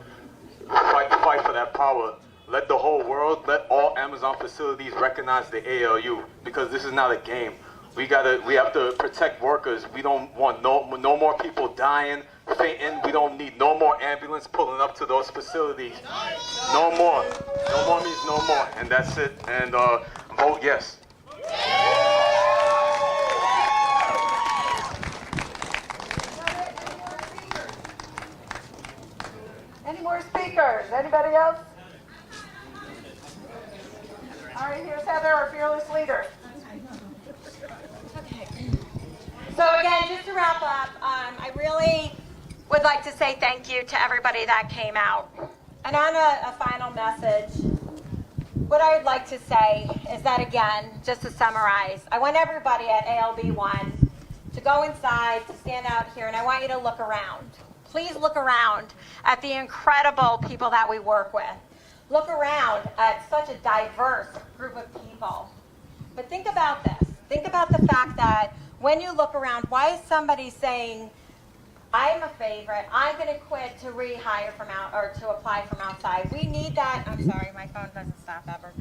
fight for that power. Let the whole world, let all Amazon facilities recognize the ALU, because this is not a game. We have to protect workers. We don't want no more people dying, fainting. We don't need no more ambulance pulling up to those facilities. No more. No more means no more. And that's it. And vote yes. Any more speakers? Anybody else? All right, here's Heather, our fearless leader. So again, just to wrap up, I really would like to say thank you to everybody that came out. And on a final message, what I would like to say is that, again, just to summarize, I want everybody at ALB1 to go inside, to stand out here, and I want you to look around. Please look around at the incredible people that we work with. Look around at such a diverse group of people. But think about this. Think about the fact that when you look around, why is somebody saying, I'm a favorite, I'm going to quit to rehire from out or to apply from outside? We need that. I'm sorry, my phone doesn't stop ever.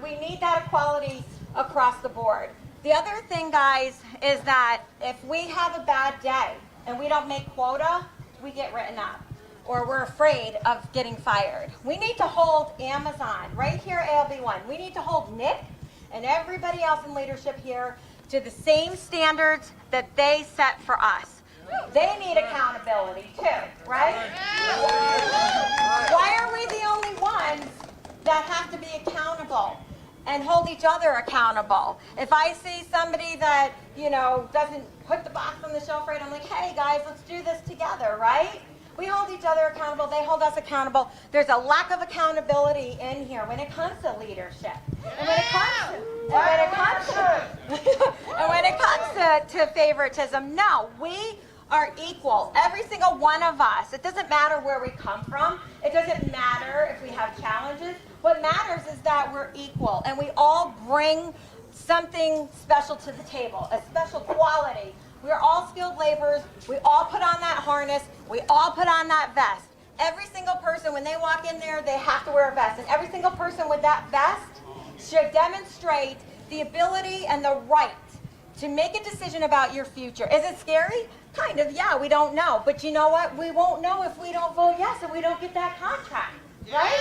We need that equality across the board. The other thing, guys, is that if we have a bad day and we don't make quota, we get written up, or we're afraid of getting fired. We need to hold Amazon right here at ALB1. We need to hold Nick and everybody else in leadership here to the same standards that they set for us. They need accountability too, right? Why are we the only ones that have to be accountable and hold each other accountable? If I see somebody that, doesn't put the box on the shelf right, I'm like, hey guys, let's do this together, right? We hold each other accountable, they hold us accountable. There's a lack of accountability in here when it comes to leadership. And when it comes to favoritism, no, we are equal. Every single one of us. It doesn't matter where we come from. It doesn't matter if we have challenges. What matters is that we're equal and we all bring something special to the table, a special quality. We're all skilled laborers. We all put on that harness. We all put on that vest. Every single person, when they walk in there, they have to wear a vest. And every single person with that vest should demonstrate the ability and the right to make a decision about your future. Is it scary? Kind of, yeah, we don't know. But you know what? We won't know if we don't vote yes and we don't get that contract, right?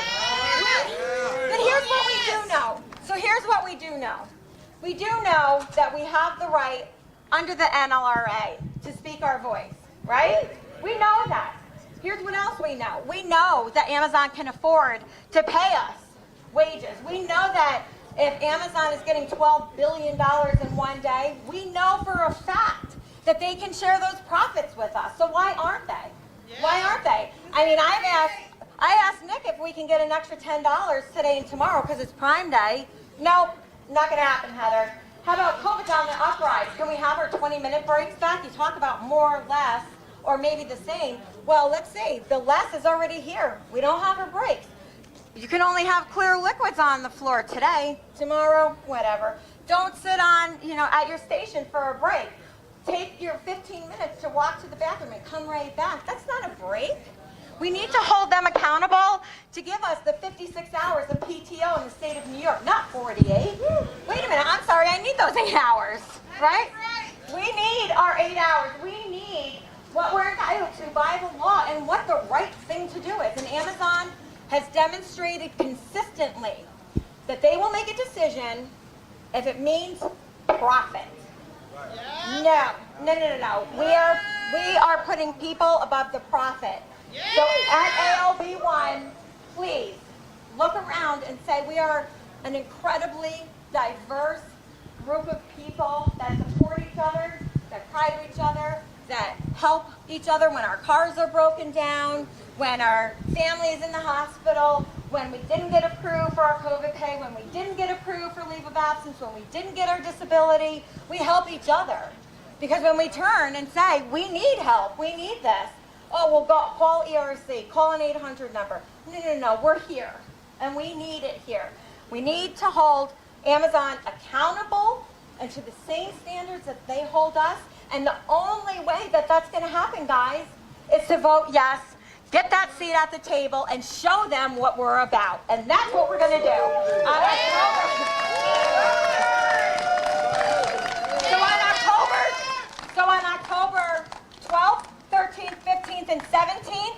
But here's what we do know. So here's what we do know. We do know that we have the right under the NLRA to speak our voice, right? We know that. Here's what else we know. We know that Amazon can afford to pay us wages. We know that if Amazon is getting $12 billion in one day, we know for a fact that they can share those profits with us. So why aren't they? Why aren't they? I mean, I asked Nick if we can get an extra $10 today and tomorrow because it's Prime Day. Nope, not going to happen, Heather. How about COVID on the uprise? Can we have our 20-minute breaks back? You talk about more or less, or maybe the same. Well, let's see. The less is already here. We don't have our breaks. You can only have clear liquids on the floor today, tomorrow, whatever. Don't sit on, at your station for a break. Take your 15 minutes to walk to the bathroom and come right back. That's not a break. We need to hold them accountable to give us the 56 hours of PTO in the state of New York, not 48. Wait a minute, I'm sorry, I need those 8 hours, right? We need our 8 hours. We need what we're entitled to by the law and what the right thing to do is. And Amazon has demonstrated consistently that they will make a decision if it means profit. No. We are putting people above the profit. So at ALB1, please look around and say we are an incredibly diverse group of people that support each other, that cry to each other, that help each other when our cars are broken down, when our family is in the hospital, when we didn't get approved for our COVID pay, when we didn't get approved for leave of absence, when we didn't get our disability. We help each other. Because when we turn and say, we need help, we need this, oh, well, call ERC, call an 800 number. No, we're here, and we need it here. We need to hold Amazon accountable and to the same standards that they hold us, and the only way that that's going to happen, guys, is to vote yes, get that seat at the table, and show them what we're about, and that's what we're going to do. So on October 12th, 13th, 15th, and 17th,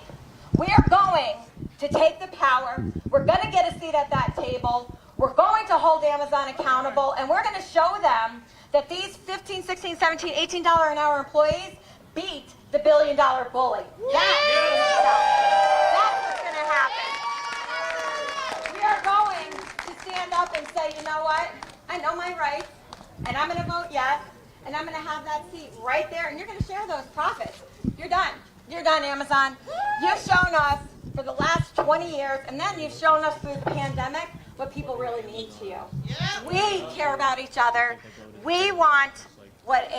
we are going to take the power. We're going to get a seat at that table. We're going to hold Amazon accountable, and we're going to show them that these $15, $16, $17, $18 an hour employees beat the billion-dollar bully. That's what's going to happen. We are going to stand up and say, you know what? I know my rights, and I'm going to vote yes. And I'm going to have that seat right there, and you're going to share those profits. You're done. You're done, Amazon. You've shown us for the last 20 years, and then you've shown us through the pandemic what people really mean to you. We care about each other. We want what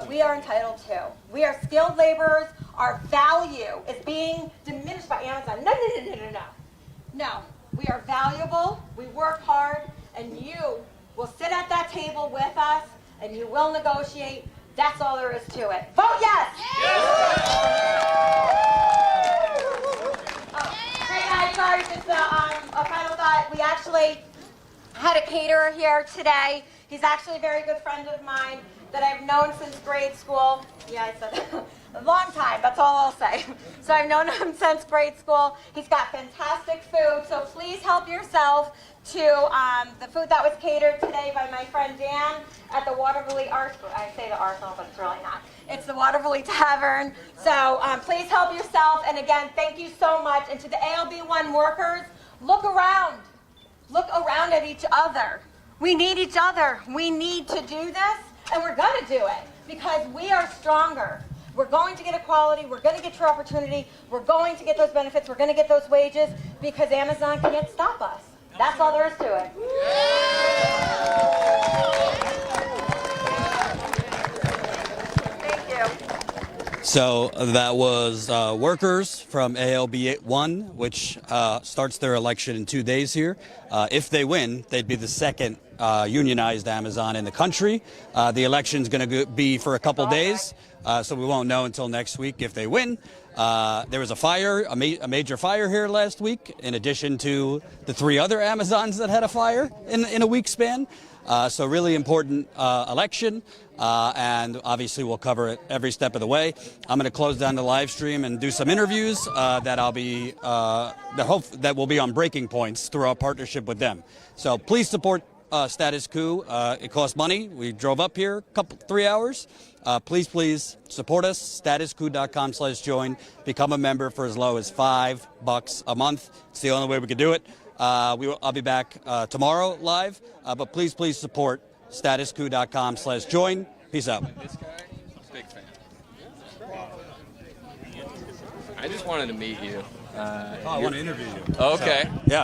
we are entitled to. We are skilled laborers. Our value is being diminished by Amazon. No. We are valuable. We work hard, and you will sit at that table with us, and you will negotiate. That's all there is to it. Vote yes! Great night. Sorry, just a final thought. We actually had a caterer here today. He's actually a very good friend of mine that I've known since grade school. Yeah, I said a long time. That's all I'll say. So I've known him since grade school. He's got fantastic food, so please help yourself to the food that was catered today by my friend Dan at the Waterville Arts. I say the Arsenal, but it's really not. It's the Waterville Tavern. So please help yourself. And again, thank you so much. And to the ALB1 workers, look around. Look around at each other. We need each other. We need to do this, and we're going to do it because we are stronger. We're going to get equality. We're going to get true opportunity. We're going to get those benefits. We're going to get those wages because Amazon can't stop us. That's all there is to it. Thank you. So that was workers from ALB1, which starts their election in 2 days here. If they win, they'd be the second unionized Amazon in the country. The election's going to be for a couple days, so we won't know until next week if they win. There was a fire, a major fire here last week, in addition to the 3 other Amazons that had a fire in a week span. So really important election, and obviously we'll cover it every step of the way. I'm going to close down the live stream and do some interviews that will be on breaking points through our partnership with them. So please support Status Coup. It costs money. We drove up here 3 hours. Please support us. StatusCoup.com/join. Become a member for as low as $5 a month. It's the only way we can do it. I'll be back tomorrow live, but please support StatusCoup.com/join. Peace out. This guy, big fan. I just wanted to meet you. I want to interview you. Okay. So, yeah.